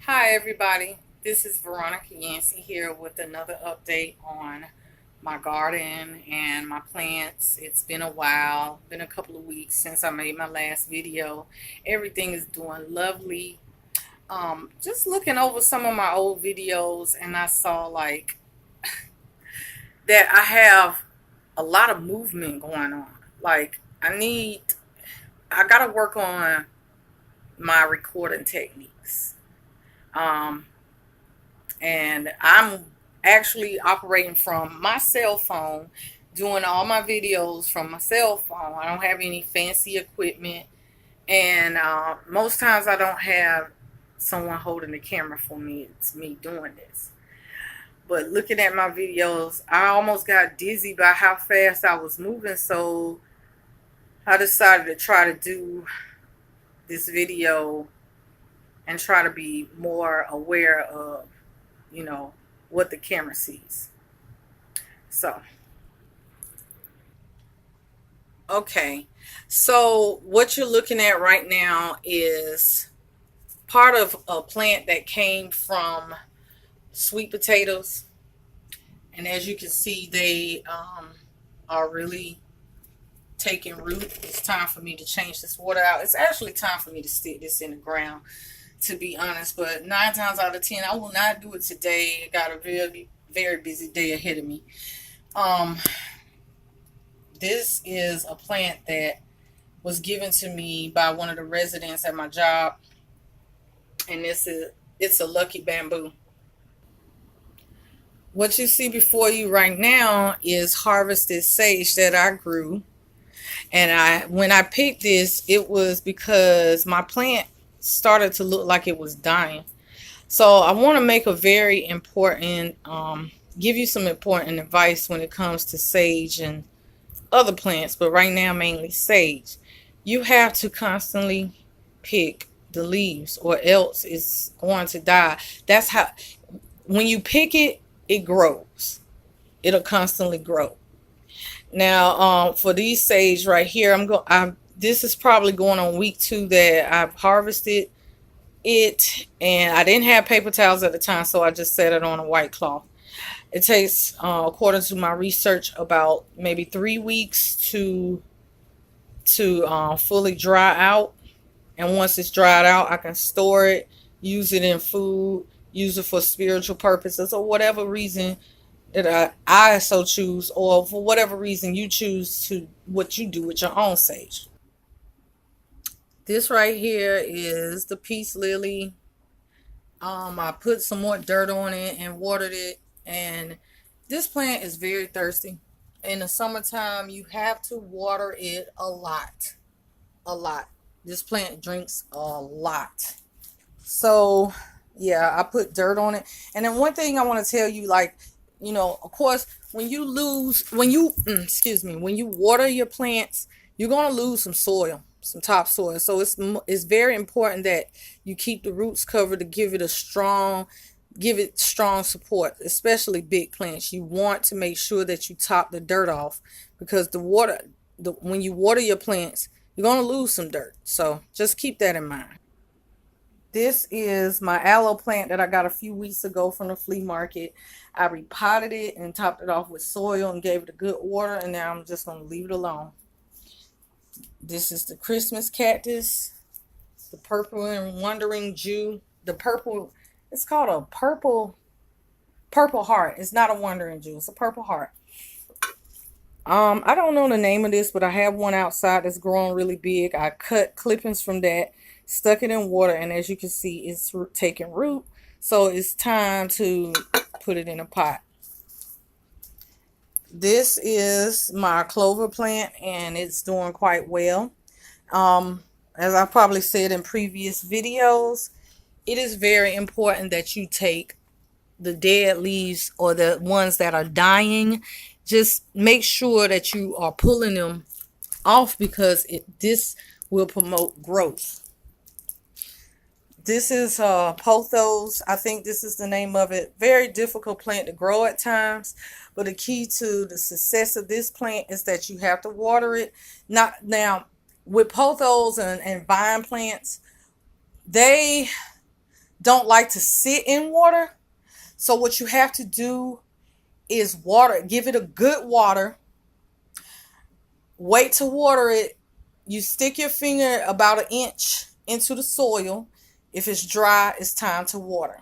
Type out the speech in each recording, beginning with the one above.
Hi, everybody. This is Veronica Yancey here with another update on my garden and my plants. It's been a while, been a couple of weeks since I made my last video. Everything is doing lovely. Just looking over some of my old videos, and I saw like that I have a lot of movement going on. Like, I gotta work on my recording techniques. Um, and I'm actually operating from my cell phone, doing all my videos from my cell phone. I don't have any fancy equipment, and most times I don't have someone holding the camera for me. It's me doing this. But looking at my videos, I almost got dizzy by how fast I was moving, so I decided to try to do this video and try to be more aware of, you know, what the camera sees. So, okay. So, what you're looking at right now is part of a plant that came from sweet potatoes. And as you can see, they are really taking root. It's time for me to change this water out. It's actually time for me to stick this in the ground, to be honest. But 9 times out of 10, I will not do it today. I got a very, very busy day ahead of me. Um, this is a plant that was given to me by one of the residents at my job, and it's a lucky bamboo. What you see before you right now is harvested sage that I grew. And when I picked this, it was because my plant started to look like it was dying. So I want to make a very important, give you some important advice when it comes to sage and other plants, but right now mainly sage. You have to constantly pick the leaves, or else it's going to die. That's how, when you pick it, it grows. It'll constantly grow. Now, for these sage right here, this is probably going on week 2 that I've harvested it, and I didn't have paper towels at the time, so I just set it on a white cloth. It takes, according to my research, about maybe 3 weeks to fully dry out. And once it's dried out, I can store it, use it in food, use it for spiritual purposes, or whatever reason that I so choose, or for whatever reason you choose to what you do with your own sage. This right here is the peace lily. I put some more dirt on it and watered it, and this plant is very thirsty. In the summertime, you have to water it a lot, a lot. This plant drinks a lot. So, yeah, I put dirt on it. And then one thing I want to tell you, like, of course, excuse me, when you water your plants, you're going to lose some soil, some topsoil. So it's very important that you keep the roots covered to give it strong support, especially big plants. You want to make sure that you top the dirt off, because when you water your plants, you're going to lose some dirt. So just keep that in mind. This is my aloe plant that I got a few weeks ago from the flea market. I repotted it and topped it off with soil and gave it a good water, and now I'm just going to leave it alone. This is the Christmas cactus, the purple and wandering Jew. The purple, it's called a purple heart. It's not a wandering Jew, it's a purple heart. I don't know the name of this, but I have one outside that's growing really big. I cut clippings from that, stuck it in water, and as you can see, it's taking root. So it's time to put it in a pot. This is my clover plant, and it's doing quite well. As I probably said in previous videos, it is very important that you take the dead leaves, or the ones that are dying. Just make sure that you are pulling them off, because this will promote growth. This is pothos. I think this is the name of it. Very difficult plant to grow at times, but the key to the success of this plant is that you have to water it. Not now with pothos and vine plants, they don't like to sit in water. So what you have to do is water, give it a good water. Wait to water it. You stick your finger about an inch into the soil. If it's dry, it's time to water.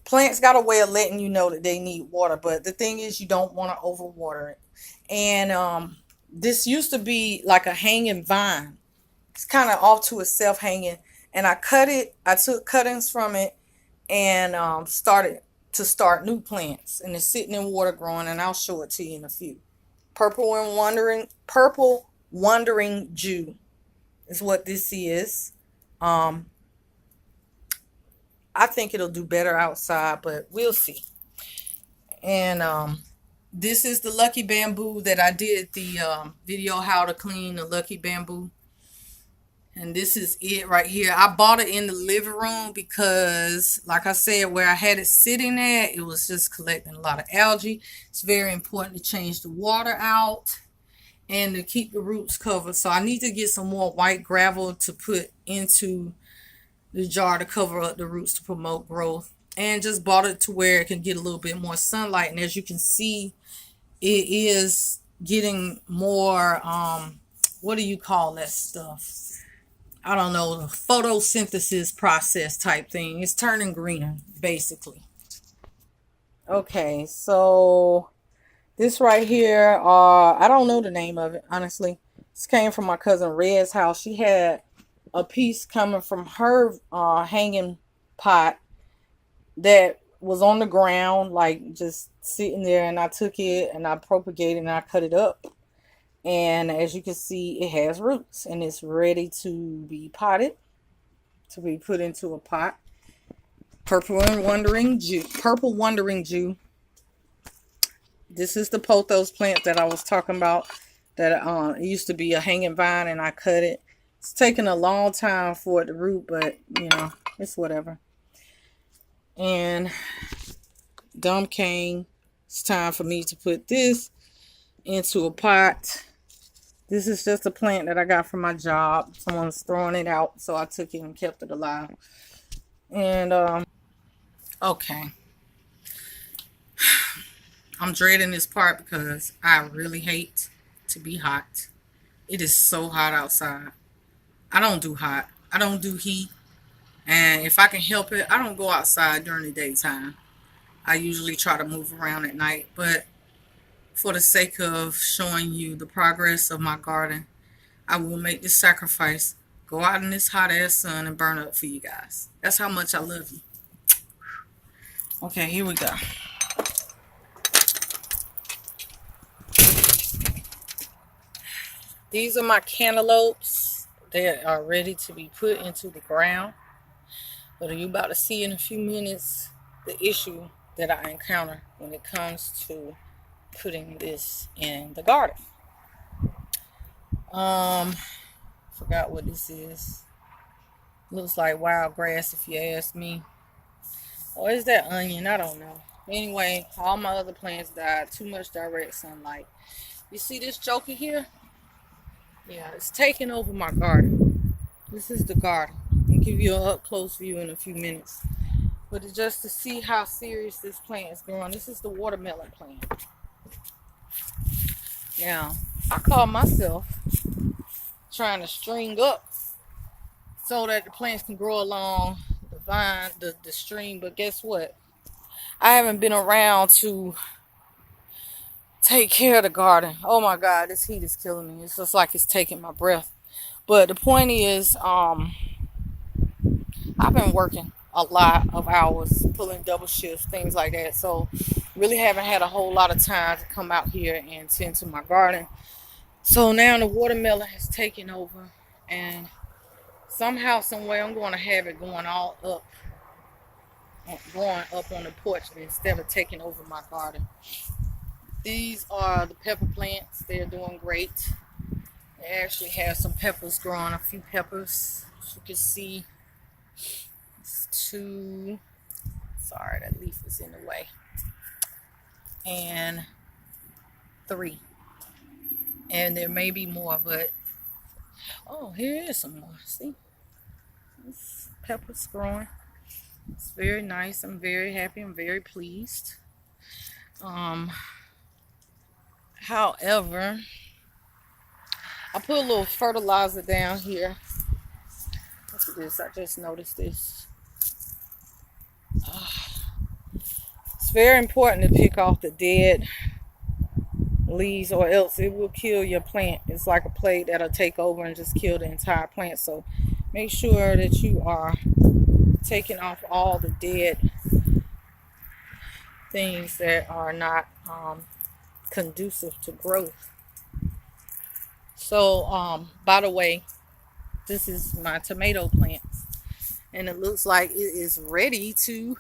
Plants got a way of letting you know that they need water, but the thing is you don't want to overwater it. And this used to be like a hanging vine. It's kind of off to itself hanging. And I cut it. I took cuttings from it and started to start new plants. And it's sitting in water growing, and I'll show it to you in a few. Purple Wandering Jew is what this is. I think it'll do better outside, but we'll see. And this is the Lucky Bamboo that I did the video how to clean the Lucky Bamboo. And this is it right here. I bought it in the living room because, like I said, where I had it sitting at, it was just collecting a lot of algae. It's very important to change the water out and to keep the roots covered. So I need to get some more white gravel to put into the jar to cover up the roots to promote growth. And just bought it to where it can get a little bit more sunlight. And as you can see, it is getting more, what do you call that stuff? I don't know, the photosynthesis process type thing. It's turning greener, basically. Okay, so this right here, I don't know the name of it, honestly. This came from my cousin Red's house. She had a piece coming from her hanging pot that was on the ground, like just sitting there, and I took it and I propagated and I cut it up. And as you can see, it has roots and it's ready to be potted, to be put into a pot. Purple Wandering Jew. This is the pothos plant that I was talking about. That it used to be a hanging vine and I cut it. It's taken a long time for it to root, but you know, it's whatever. And Dumb Cane. It's time for me to put this into a pot. This is just a plant that I got from my job. Someone's throwing it out, so I took it and kept it alive. And, okay. I'm dreading this part because I really hate to be hot. It is so hot outside. I don't do hot. I don't do heat. And if I can help it, I don't go outside during the daytime. I usually try to move around at night, but for the sake of showing you the progress of my garden, I will make this sacrifice. Go out in this hot ass sun and burn up for you guys. That's how much I love you. Okay, here we go. These are my cantaloupes. They are ready to be put into the ground. But you're about to see in a few minutes the issue that I encounter when it comes to putting this in the garden. Forgot what this is. Looks like wild grass if you ask me. Or is that onion? I don't know. Anyway, all my other plants died. Too much direct sunlight. You see this joker here? Yeah, it's taking over my garden. This is the garden. I'll give you an up close view in a few minutes. But it's just to see how serious this plant is growing. This is the watermelon plant. Now, I call myself trying to string up so that the plants can grow along the vine, the stream. But guess what? I haven't been around to take care of the garden. Oh my God, this heat is killing me. It's just like it's taking my breath. But the point is, I've been working a lot of hours, pulling double shifts, things like that. So really haven't had a whole lot of time to come out here and tend to my garden. So now the watermelon has taken over, and somehow, some way, I'm going to have it going all up, growing up on the porch instead of taking over my garden. These are the pepper plants. They're doing great. They actually have some peppers growing, a few peppers. As you can see, it's 2. Sorry, that leaf is in the way. And 3. And there may be more, but oh, here is some more. See? This pepper's growing. It's very nice. I'm very happy. I'm very pleased. However, I put a little fertilizer down here. Look at this. I just noticed this. It's very important to pick off the dead leaves, or else it will kill your plant. It's like a plague that'll take over and just kill the entire plant. So make sure that you are taking off all the dead things that are not conducive to growth. So by the way, this is my tomato plants, and it looks like it is ready to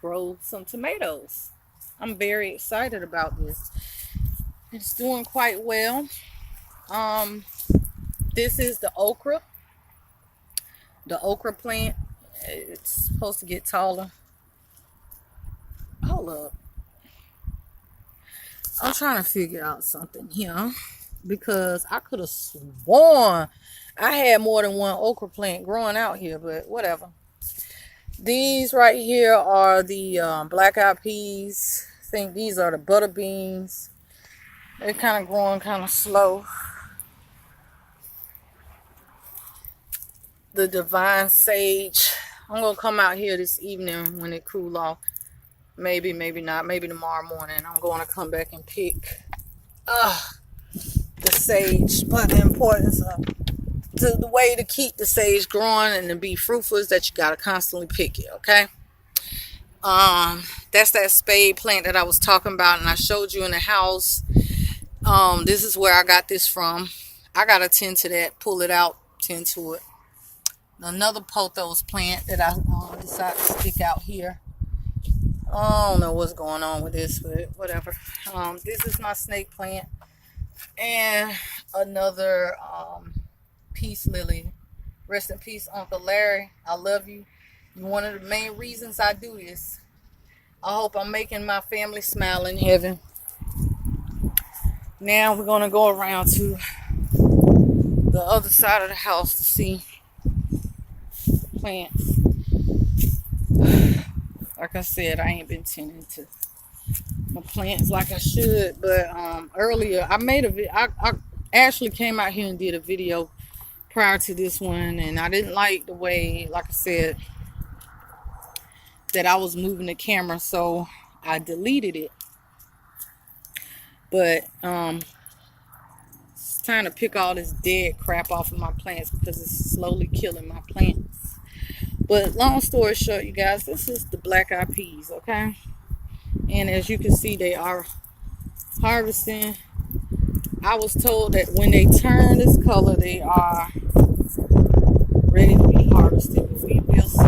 grow some tomatoes. I'm very excited about this. It's doing quite well. This is the okra plant. It's supposed to get taller. Hold up, I'm trying to figure out something here, because I could have sworn I had more than one okra plant growing out here, but whatever. These right here are the black eyed peas. I think these are the butter beans. They're kind of growing kind of slow. The divine sage. I'm going to come out here this evening when it cool off. Maybe, maybe not. Maybe tomorrow morning I'm going to come back and pick the sage. But the importance of the way to keep the sage growing and to be fruitful is that you got to constantly pick it, okay? That's that spade plant that I was talking about and I showed you in the house. This is where I got this from. I got to tend to that, pull it out, tend to it. Another pothos plant that I decided to stick out here. I don't know what's going on with this, but whatever. This is my snake plant. And another peace lily. Rest in peace, Uncle Larry. I love you. You're one of the main reasons I do this. I hope I'm making my family smile in heaven. Now we're going to go around to the other side of the house to see plants. Like I said, I ain't been tending to my plants like I should, but earlier I made I actually came out here and did a video prior to this one, and I didn't like the way, like I said, that I was moving the camera, so I deleted it. But it's time to pick all this dead crap off of my plants because it's slowly killing my plants. But long story short, you guys, this is the black eyed peas, okay? And as you can see, they are harvesting. I was told that when they turn this color, they are ready to be harvested. But we will see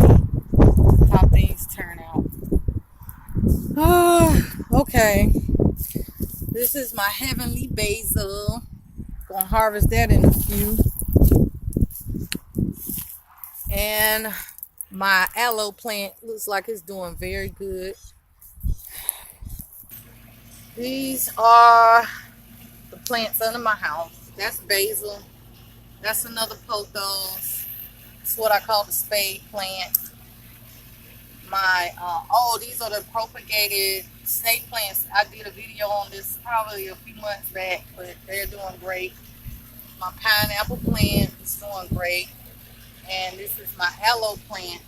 how things turn out. Okay. This is my heavenly basil. Gonna harvest that in a few. And my aloe plant looks like it's doing very good. These are the plants under my house. That's basil. That's another pothos. It's what I call the spade plant. My these are the propagated snake plants. I did a video on this probably a few months back, but they're doing great. My pineapple plant is doing great. And this is my aloe plant.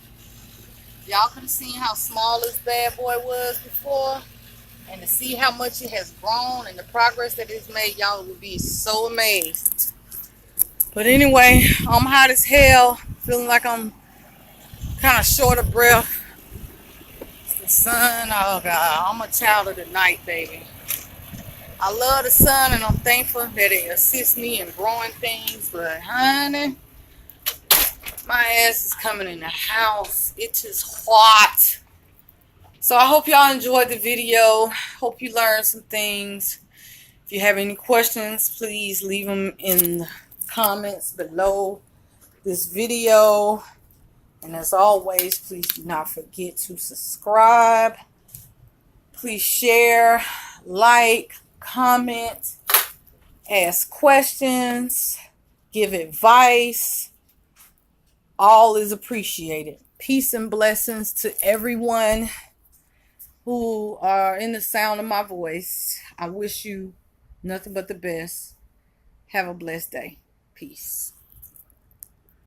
Y'all could have seen how small this bad boy was before, and to see how much it has grown and the progress that it's made, y'all would be so amazed. But anyway, I'm hot as hell, feeling like I'm kind of short of breath. It's the sun. Oh God, I'm a child of the night, baby. I love the sun and I'm thankful that it assists me in growing things, but honey, my ass is coming in the house. It is hot. So I hope y'all enjoyed the video. Hope you learned some things. If you have any questions, please leave them in the comments below this video. And as always, please do not forget to subscribe. Please share, like, comment, ask questions, give advice. All is appreciated. Peace and blessings to everyone who are in the sound of my voice. I wish you nothing but the best. Have a blessed day. Peace.